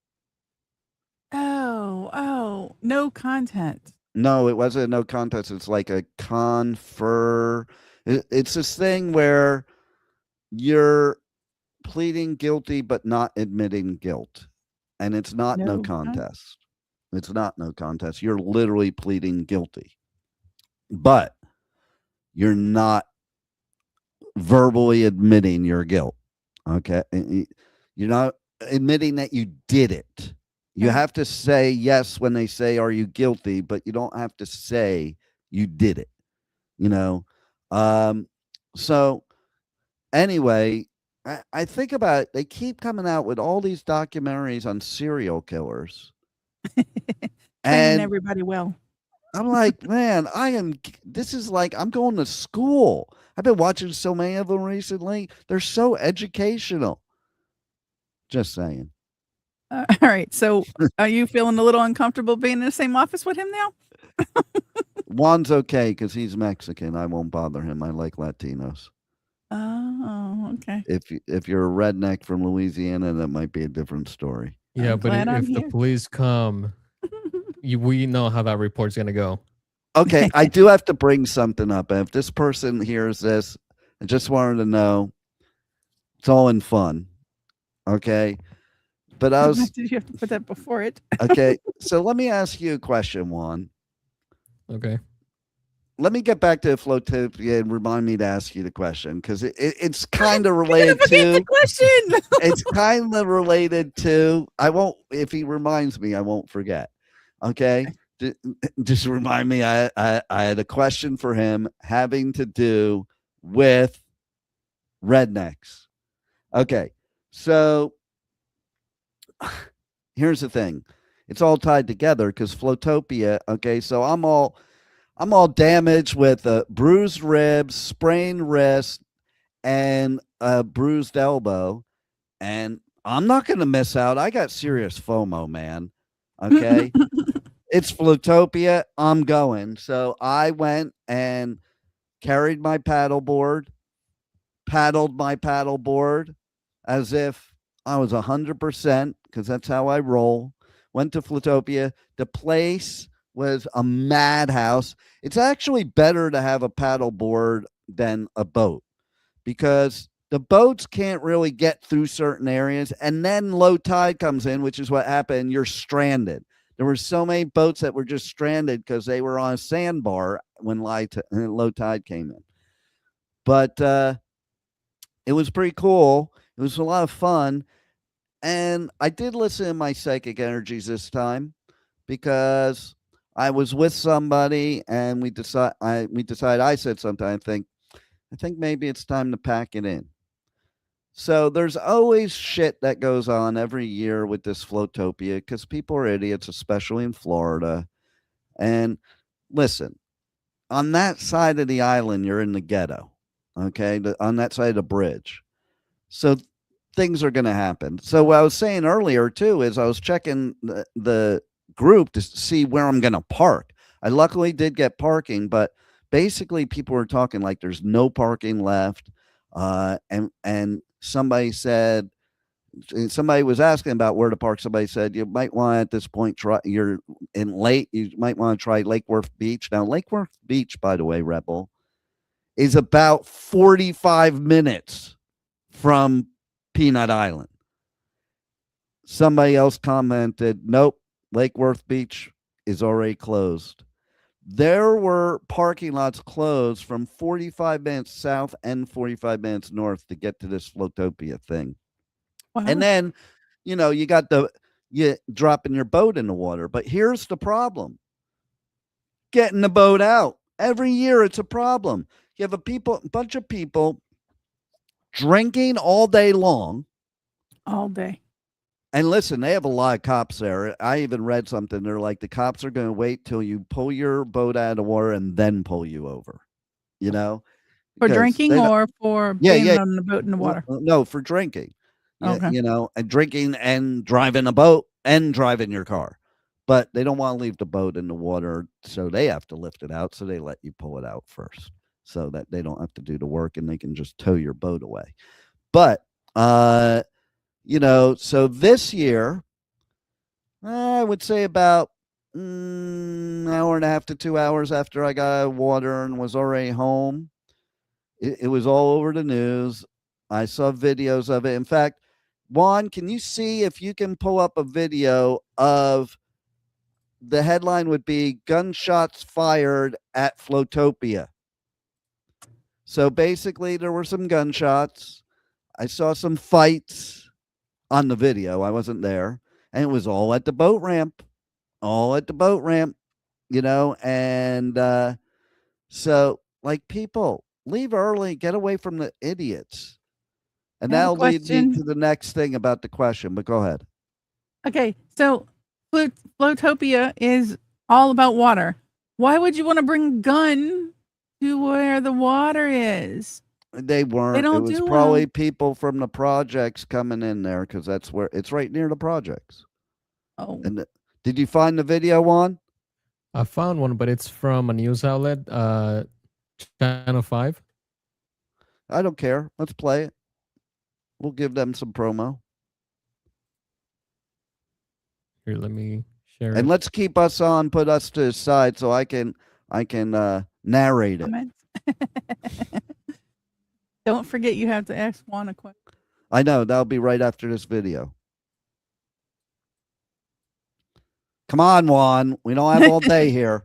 S5: Oh, no content.
S4: No, it wasn't a no contest. It's like a confer. It's this thing where you're pleading guilty but not admitting guilt. And it's not no contest. It's not no contest. You're literally pleading guilty. But you're not verbally admitting your guilt. Okay? You're not admitting that you did it. You have to say yes when they say, "Are you guilty?" But you don't have to say you did it. You know? So anyway, I think about it. They keep coming out with all these documentaries on serial killers.
S5: Training everybody well.
S4: I'm like, man, this is like, I'm going to school. I've been watching so many of them recently. They're so educational. Just saying.
S5: All right. So are you feeling a little uncomfortable being in the same office with him now?
S4: Juan's okay because he's Mexican. I won't bother him. I like Latinos.
S5: Oh, okay.
S4: If you're a redneck from Louisiana, that might be a different story.
S6: Yeah, but if the police come, we know how that report's going to go.
S4: Okay, I do have to bring something up. And if this person hears this, I just wanted to know, it's all in fun. Okay? But
S5: Did you have to put that before it?
S4: Okay, so let me ask you a question, Juan.
S6: Okay.
S4: Let me get back to Floatopia and remind me to ask you the question because it's kind of related to
S5: the question.
S4: It's kind of related to. I won't. If he reminds me, I won't forget. Okay, just remind me. I had a question for him having to do with rednecks. Okay, so here's the thing. It's all tied together because Floatopia. Okay, so I'm all damaged with bruised ribs, sprained wrist, and a bruised elbow. And I'm not going to miss out. I got serious FOMO, man. Okay. It's Floatopia. I'm going. So I went and carried my paddleboard, paddled my paddleboard as if I was 100% because that's how I roll. Went to Floatopia. The place was a madhouse. It's actually better to have a paddleboard than a boat because the boats can't really get through certain areas. And then low tide comes in, which is what happened. You're stranded. There were so many boats that were just stranded because they were on a sandbar when low tide came in. But it was pretty cool. It was a lot of fun. And I did listen to my psychic energies this time because I was with somebody and we decided I said something. I think maybe it's time to pack it in. So there's always shit that goes on every year with this Floatopia because people are idiots, especially in Florida. And listen, on that side of the island, you're in the ghetto. Okay, on that side of the bridge. So things are going to happen. So what I was saying earlier too is I was checking the group to see where I'm going to park. I luckily did get parking, but basically people were talking like there's no parking left. And somebody said, somebody was asking about where to park. Somebody said, you might want at this point, you're in late, you might want to try Lake Worth Beach. Now, Lake Worth Beach, by the way, Rebel, is about 45 minutes from Peanut Island. Somebody else commented, nope, Lake Worth Beach is already closed. There were parking lots closed from 45 minutes south and 45 minutes north to get to this Floatopia thing.
S5: Wow.
S4: And then, you got you dropping your boat in the water. But here's the problem. Getting the boat out. Every year it's a problem. You have a bunch of people drinking all day long.
S5: All day.
S4: And listen, they have a lot of cops there. I even read something. They're like, the cops are going to wait till you pull your boat out of the water and then pull you over,
S5: For drinking or for being on the boat in the water?
S4: No, for drinking.
S5: Okay.
S4: And drinking and driving a boat and driving your car. But they don't want to leave the boat in the water, so they have to lift it out. So they let you pull it out first so that they don't have to do the work and they can just tow your boat away. But, so this year, I would say about an hour and a half to 2 hours after I got out of water and was already home, it was all over the news. I saw videos of it. In fact, Juan, can you see if you can pull up a video of the headline would be gunshots fired at Floatopia. So basically there were some gunshots. I saw some fights on the video. I wasn't there. And it was all at the boat ramp. And so like people leave early, get away from the idiots. And that'll lead me to the next thing about the question, but go ahead.
S5: Okay, so Floatopia is all about water. Why would you want to bring a gun to where the water is?
S4: They weren't. It was probably people from the projects coming in there because that's where it's right near the projects.
S5: Oh.
S4: And did you find the video, Juan?
S6: I found one, but it's from a news outlet, Channel 5.
S4: I don't care. Let's play it. We'll give them some promo.
S6: Here, let me share it.
S4: And let's keep us on, put us to the side so I can narrate it.
S5: Don't forget you have to ask Juan a question.
S4: I know. That'll be right after this video. Come on, Juan. We don't have all day here.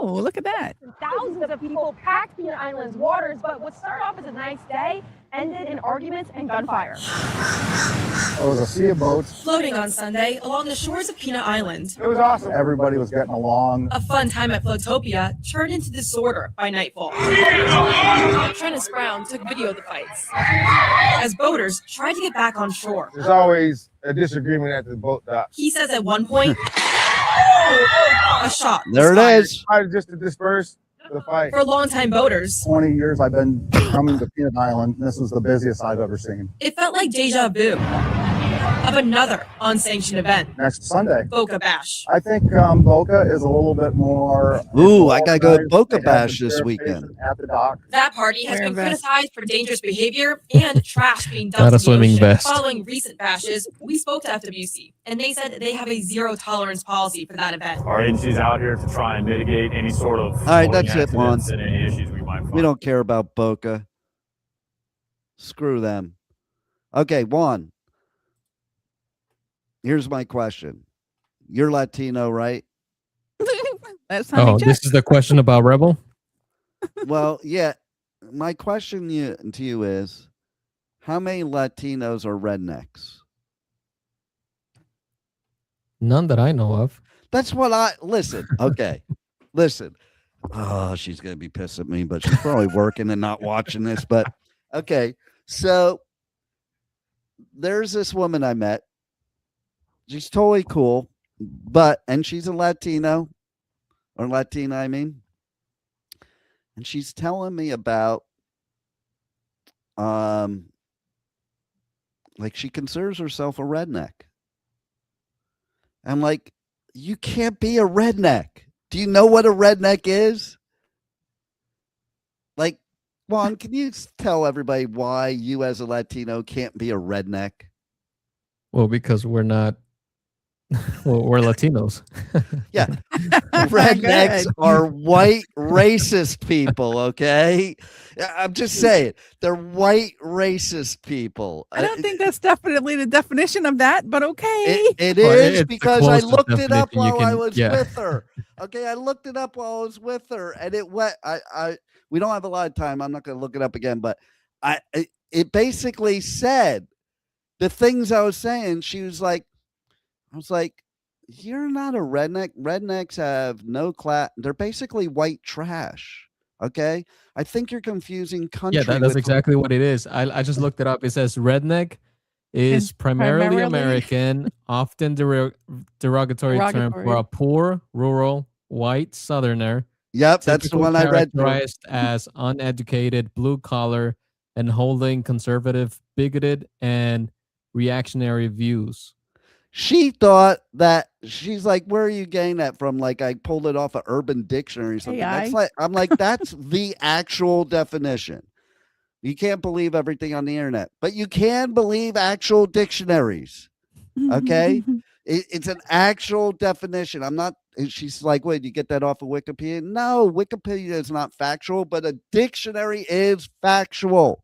S5: Ooh, look at that.
S9: Thousands of people packed Peanut Island's waters, but what started off as a nice day ended in arguments and gunfire.
S10: It was a sea of boats
S11: floating on Sunday along the shores of Peanut Island.
S10: It was awesome. Everybody was getting along.
S11: A fun time at Floatopia turned into disorder by nightfall. Trennis Brown took video of the fights as boaters tried to get back on shore.
S10: There's always a disagreement at the boat dock.
S11: He says at one point, a shot.
S4: There it is.
S10: Just to disperse the fight.
S11: For longtime boaters,
S10: 20 years I've been coming to Peanut Island. This was the busiest I've ever seen.
S11: It felt like deja vu of another unsanctioned event.
S10: Next Sunday.
S11: Boca Bash.
S10: I think Boca is a little bit more...
S4: Ooh, I got to go to Boca Bash this weekend.
S10: At the dock.
S11: That party has been criticized for dangerous behavior and trash being dumped in the ocean.
S6: Vest.
S11: Following recent bashes, we spoke to FWC, and they said they have a zero-tolerance policy for that event.
S12: Our agency's out here to try and mitigate any sort of
S4: all right, that's it, Juan.
S12: and any issues we might find.
S4: We don't care about Boca. Screw them. Okay, Juan. Here's my question. You're Latino, right?
S5: That's how
S6: this is the question about Rebel?
S4: Well, yeah. My question to you is, how many Latinos are rednecks?
S6: None that I know of.
S4: That's what listen. Okay. Listen. Oh, she's going to be pissed at me, but she's probably working and not watching this. But okay. So there's this woman I met. She's totally cool, and she's a Latino, or Latina, I mean. And she's telling me about, like she considers herself a redneck. I'm like, you can't be a redneck. Do you know what a redneck is? Like, Juan, can you tell everybody why you as a Latino can't be a redneck?
S6: Well, because we're not. Well, we're Latinos.
S4: Yeah. Rednecks are white racist people, okay? I'm just saying. They're white racist people.
S5: I don't think that's definitely the definition of that, but okay.
S4: It
S6: Well,
S4: is
S6: it's the
S4: because I
S6: closest
S4: looked it up
S6: definition you
S4: while I
S6: can-
S4: was
S6: yeah.
S4: with her. Okay, I looked it up while I was with her, and it went. We don't have a lot of time. I'm not going to look it up again, but it basically said the things I was saying. She was like, I was like, you're not a redneck. Rednecks have no class. They're basically white trash. Okay, I think you're confusing country.
S6: Yeah, that's
S4: with
S6: exactly what it is. I just looked it up. It says redneck is
S5: It's
S6: primarily
S5: primarily-
S6: American, often derogatory term for
S5: Derogatory.
S6: a poor, rural, white Southerner.
S4: Yep, that's the
S6: typically
S4: one I read. Through.
S6: Characterized as uneducated, blue collar, and holding conservative, bigoted, and reactionary views.
S4: She thought that she's like, where are you getting that from? Like I pulled it off of Urban Dictionary or something. That's like I'm like, that's the actual definition. You can't believe everything on the internet, but you can believe actual dictionaries. Okay. It's an actual definition. I'm not, she's like, wait, you get that off of Wikipedia? No, Wikipedia is not factual, but a dictionary is factual.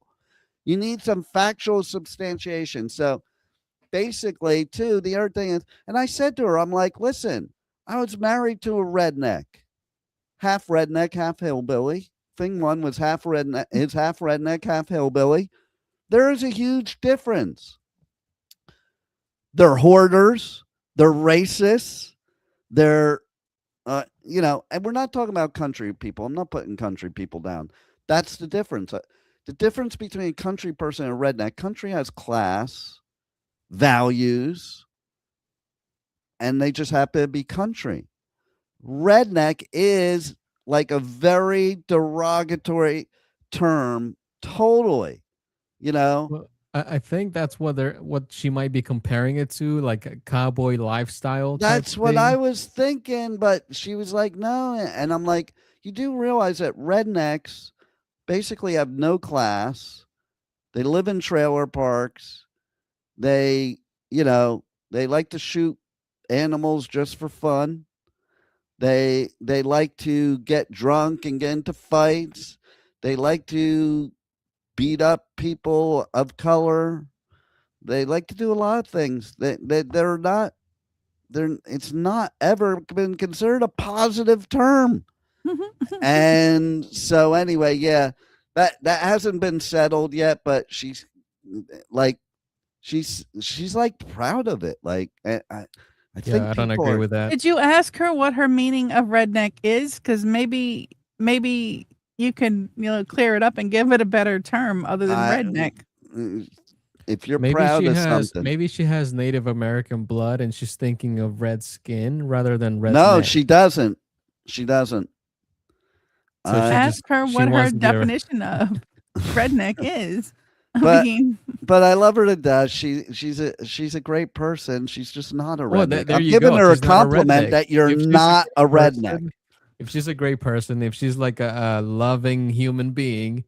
S4: You need some factual substantiation. So basically, too, the other thing is, and I said to her, I'm like, listen, I was married to a redneck, half hillbilly. Thing one was half redneck, half hillbilly. There is a huge difference. They're hoarders, they're racists, they're, and we're not talking about country people. I'm not putting country people down. That's the difference. The difference between a country person and a redneck, country has class, values, and they just happen to be country. Redneck is like a very derogatory term, totally,
S6: Well, I think that's what she might be comparing it to, like a cowboy lifestyle.
S4: That's what I was thinking, but she was like, no. And I'm like, you do realize that rednecks basically have no class. They live in trailer parks. They like to shoot animals just for fun. They like to get drunk and get into fights. They like to beat up people of color. They like to do a lot of things. It's not ever been considered a positive term. And so anyway, yeah, that hasn't been settled yet, but she's like proud of it. Like I think
S6: I don't
S4: people
S6: agree
S4: are-
S6: with that.
S5: Did you ask her what her meaning of redneck is? Because maybe you can clear it up and give it a better term other than redneck.
S4: If you're proud of something,
S6: maybe she has Native American blood and she's thinking of red skin rather than red.
S4: no, she doesn't. She doesn't.
S6: So she
S5: Ask her
S6: she
S5: what her
S6: wants to be a-
S5: definition of redneck is.
S4: But-
S5: I mean,
S4: But I love her to death. She's a great person. She's just not a
S6: Well,
S4: redneck.
S6: there
S4: I'm
S6: you
S4: giving
S6: go.
S4: her a
S6: She's not
S4: compliment
S6: redneck.
S4: that you're
S6: If she's
S4: not a
S6: great
S4: redneck.
S6: person- If she's a great person, if she's like a loving human being,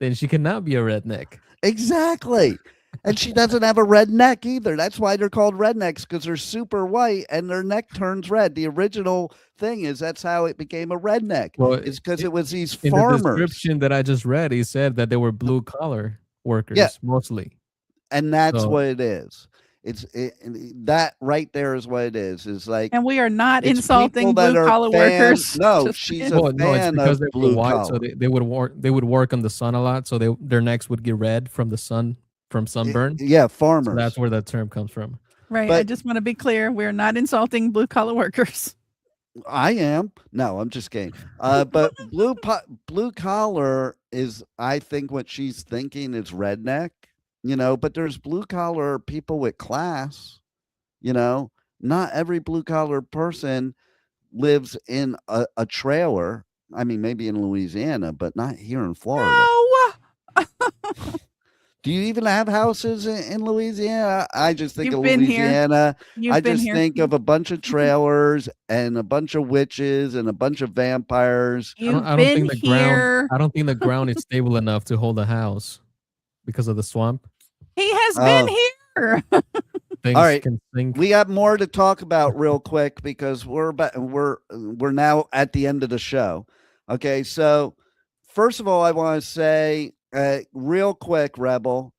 S6: then she cannot be a redneck.
S4: Exactly. And she doesn't have a red neck either. That's why they're called rednecks, because they're super white and their neck turns red. The original thing is that's how it became a redneck.
S6: Well,
S4: it's because it was these
S6: In the
S4: farmers.
S6: description that I just read, he said that they were blue collar workers mostly.
S4: And that's
S6: So-
S4: what it is. That right there is what it is. Is like,
S5: and we are not
S4: it's
S5: insulting
S4: people that
S5: blue
S4: are
S5: collar
S4: fan-
S5: workers.
S4: No,
S5: Just
S4: she's
S5: saying.
S4: a
S6: Well, no, it's
S4: fan
S6: because
S4: of
S6: they were
S4: blue
S6: white,
S4: collar.
S6: so they would work. They would work on the sun a lot, so their necks would get red from the sun, from sunburn.
S4: Yeah,
S6: So
S4: farmers.
S6: that's where that term comes from.
S5: Right. I
S4: But-
S5: just want to be clear. We're not insulting blue collar workers.
S4: I am. No, I'm just kidding. But blue collar is, I think, what she's thinking is redneck. But there's blue collar people with class. Not every blue collar person lives in a trailer. I mean, maybe in Louisiana, but not here in Florida.
S5: Oh,
S4: Do you even have houses in Louisiana? I just think
S5: You've
S4: of
S5: been here.
S4: Louisiana.
S5: You've
S4: I
S5: been
S4: just
S5: here.
S4: think of a bunch of trailers and a bunch of witches and a bunch of vampires.
S5: You've
S6: I don't
S5: been
S6: think the
S5: here.
S6: ground. I don't think the ground is stable enough to hold a house because of the swamp.
S5: He has
S4: Oh.
S5: been here.
S6: Things
S4: All right.
S6: can sink.
S4: We got more to talk about real quick because we're now at the end of the show. Okay, so first of all, I want to say real quick, Rebel.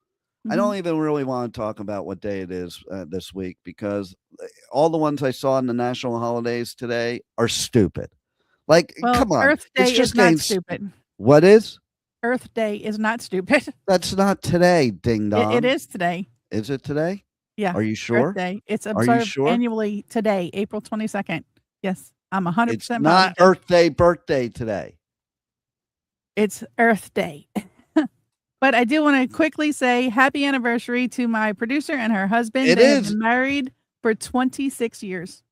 S4: I don't even really want to talk about what day it is this week because all the ones I saw in the national holidays today are stupid. Like,
S5: Well,
S4: come on,
S5: Earth Day
S4: it's just
S5: is not
S4: getting
S5: stupid.
S4: What is?
S5: Earth Day is not stupid.
S4: That's not today, ding dong.
S5: It is today.
S4: Is it today?
S5: Yeah.
S4: Are you sure?
S5: Earth Day. It's
S4: Are you
S5: observed
S4: sure?
S5: annually today, April 22nd. Yes, I'm 100%
S4: It's not Earth Day birthday today.
S5: It's Earth Day. But I do want to quickly say happy anniversary to my producer and her husband.
S4: It
S5: They have
S4: is.
S5: been married for 26 years.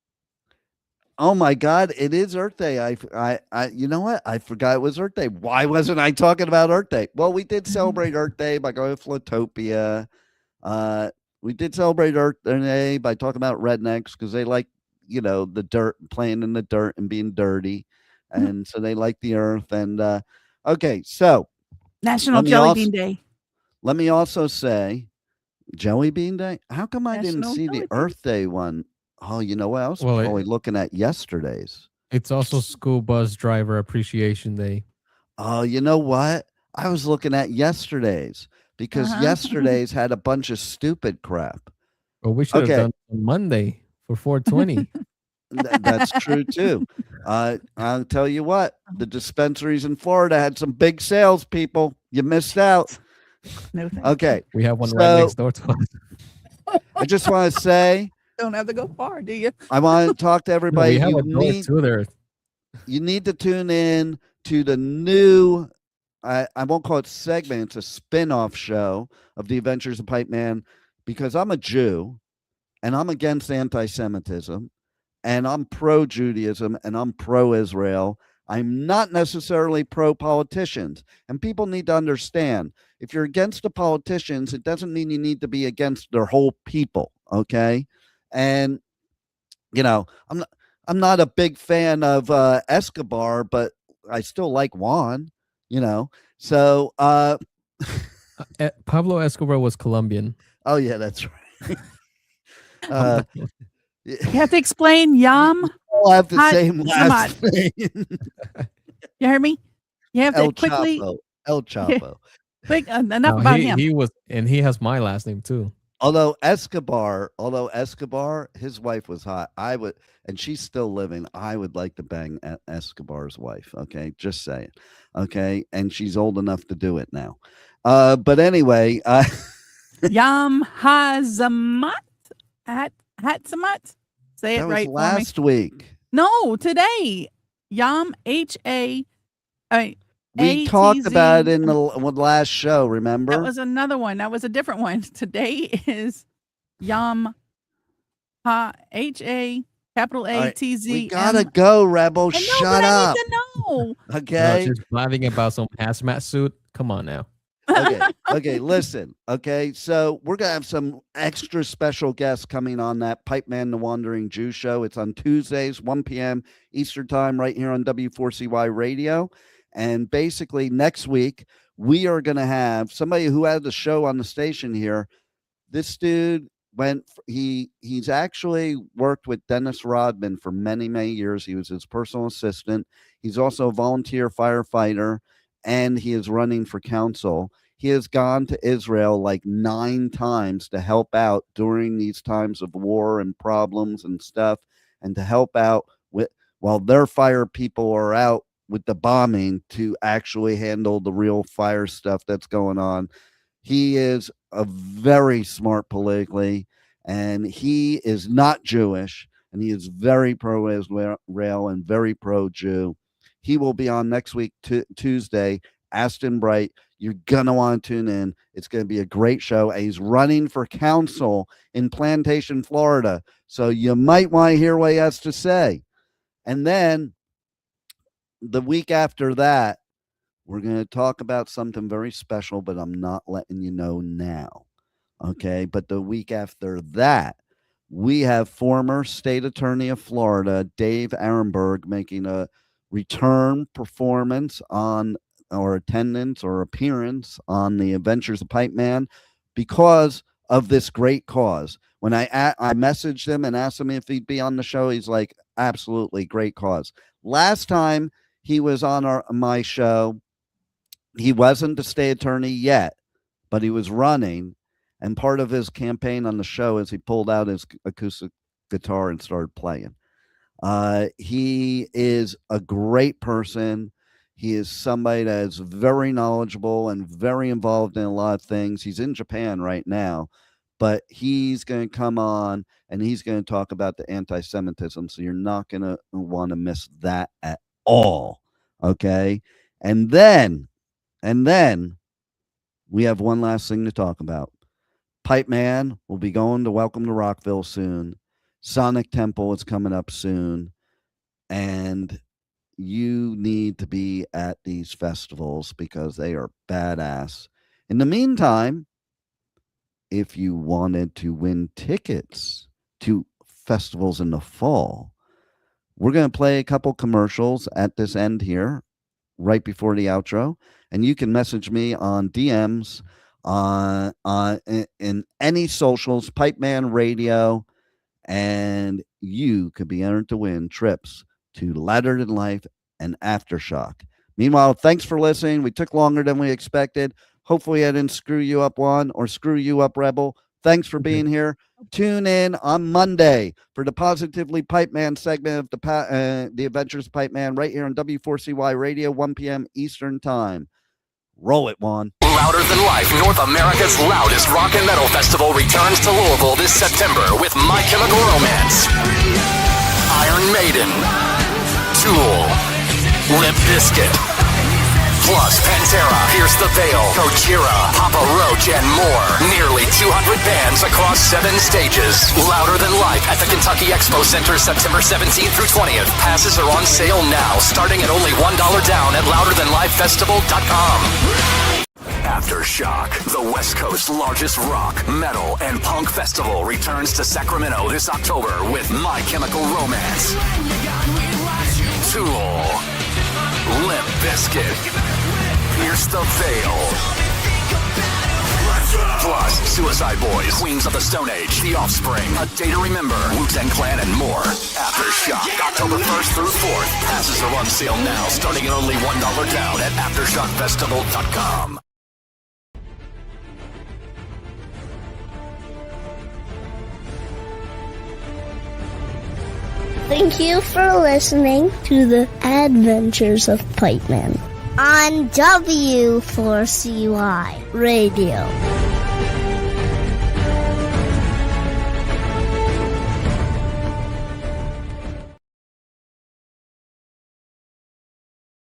S4: Oh my God! It is Earth Day. I, you know what? I forgot it was Earth Day. Why wasn't I talking about Earth Day? Well, we did celebrate Earth Day by going to Floatopia. We did celebrate Earth Day by talking about rednecks because they like, the dirt, playing in the dirt and being dirty, and so they like the earth. And okay, so
S5: National
S4: let me
S5: Jelly
S4: also-
S5: Bean Day.
S4: let me also say, Jelly Bean Day. How come I didn't
S5: National
S4: see
S5: Jelly
S4: the
S5: Bean.
S4: Earth Day one? Oh, you know what else?
S6: Well, it-
S4: Probably looking at yesterday's.
S6: It's also School Bus Driver Appreciation Day.
S4: Oh, you know what? I was looking at yesterday's because yesterday's had a bunch of stupid crap.
S6: Well, we should
S4: Okay.
S6: have done on Monday for 420.
S4: That's true too. I'll tell you what, the dispensaries in Florida had some big sales, people. You missed out.
S5: No thanks.
S4: Okay.
S6: We have one
S4: So-
S6: right next door to us.
S4: I just want to say,
S5: Don't have to go far, do you?
S4: I want to talk to
S6: No,
S4: everybody.
S6: we have
S4: You
S6: a door
S4: need,
S6: too there.
S4: you need to tune in to the new, I won't call it segment, it's a spin-off show of the Adventures of Pipeman because I'm a Jew and I'm against anti-Semitism and I'm pro-Judaism and I'm pro-Israel. I'm not necessarily pro-politicians. And people need to understand, if you're against the politicians, it doesn't mean you need to be against their whole people, okay? And, I'm not a big fan of Escobar, but I still like Juan, So,
S6: Pablo Escobar was Colombian.
S4: oh yeah, that's right.
S5: You have to explain Yam.
S4: All have the
S5: Hot
S4: same last
S5: Samad.
S4: name.
S5: You heard me? You have to
S4: El
S5: quickly,
S4: Chapo. El Chapo.
S5: quick, enough
S6: No,
S5: about
S6: he,
S5: him.
S6: he was, and he has my last name too.
S4: Although Escobar, his wife was hot. And she's still living. I would like to bang Escobar's wife. Okay, just saying. Okay, and she's old enough to do it now. But anyway,
S5: Yam Hazamat Hatzamat. Say it
S4: that was
S5: right for me.
S4: last week.
S5: No, today. Yam H-A.
S4: We talked about it in the last show. Remember?
S5: That was another one. That was a different one. Today is Yam Ha H-A capital
S4: All right,
S5: A-T-Z.
S4: we gotta go, Rebel.
S5: I know,
S4: Shut
S5: but
S4: up.
S5: I need to know.
S4: Okay.
S6: Just blabbing about some hazmat suit. Come on now.
S4: Okay, listen. Okay, so we're gonna have some extra special guests coming on that Pipeman the Wandering Jew show. It's on Tuesdays, 1 p.m. Eastern time, right here on W4CY Radio. And basically, next week we are gonna have somebody who had the show on the station here. This dude he's actually worked with Dennis Rodman for many, many years. He was his personal assistant. He's also a volunteer firefighter, and he is running for council. He has gone to Israel like 9 times to help out during these times of war and problems and stuff, and to help out while their fire people are out with the bombing to actually handle the real fire stuff that's going on. He is a very smart politically, and he is not Jewish, and he is very pro-Israel and very pro-Jew. He will be on next week, Tuesday, Aston Bright. You're going to want to tune in. It's going to be a great show. And he's running for council in Plantation, Florida. So you might want to hear what he has to say. And then the week after that, We're going to talk about something very special, but I'm not letting you know now. Okay. But the week after that, we have former state attorney of Florida, Dave Arenberg, making a return performance on or attendance or appearance on the Adventures of Pipeman because of this great cause. When I messaged him and asked him if he'd be on the show, he's like, absolutely, great cause. Last time he was on my show, he wasn't the state attorney yet, but he was running. And part of his campaign on the show is he pulled out his acoustic guitar and started playing. He is a great person. He is somebody that is very knowledgeable and very involved in a lot of things. He's in Japan right now, but he's going to come on and he's going to talk about the anti-Semitism. So you're not going to want to miss that at all. Okay. And then we have one last thing to talk about. Pipeman will be going to Welcome to Rockville soon. Sonic Temple is coming up soon. And you need to be at these festivals because they are badass. In the meantime, if you wanted to win tickets to festivals in the fall, we're going to play a couple commercials at this end here, right before the outro. And you can message me on DMs in any socials, Pipeman Radio, and you could be entered to win trips to Louder Than Life and Aftershock. Meanwhile, thanks for listening. We took longer than we expected. Hopefully I didn't screw you up, Juan, or screw you up, Rebel. Thanks for being here. Tune in on Monday for the Positively Pipeman segment of the Adventures of Pipeman right here on W4CY Radio, 1 p.m. Eastern Time. Roll it, Juan.
S13: Louder Than Life, North America's loudest rock and metal festival returns to Louisville this September with My Chemical Romance, Iron Maiden, Tool, Limp Bizkit, plus Pantera, Pierce the Veil, Gojira, Papa Roach, and more. Nearly 200 bands across 7 stages. Louder Than Life at the Kentucky Expo Center, September 17th through 20th. Passes are on sale now, starting at only $1 down at louderthanlifefestival.com. Aftershock, the West Coast's largest rock, metal, and punk festival, returns to Sacramento this October with My Chemical Romance, Tool, Limp Bizkit, Pierce the Veil, plus Suicide Boys, Queens of the Stone Age, The Offspring, A Day to Remember, Wu-Tang Clan, and more. Aftershock, October 1st through 4th. Passes are on sale now, starting at only $1 down at AftershockFestival.com.
S2: Thank you for listening to the Adventures of Pipeman on W4CY Radio.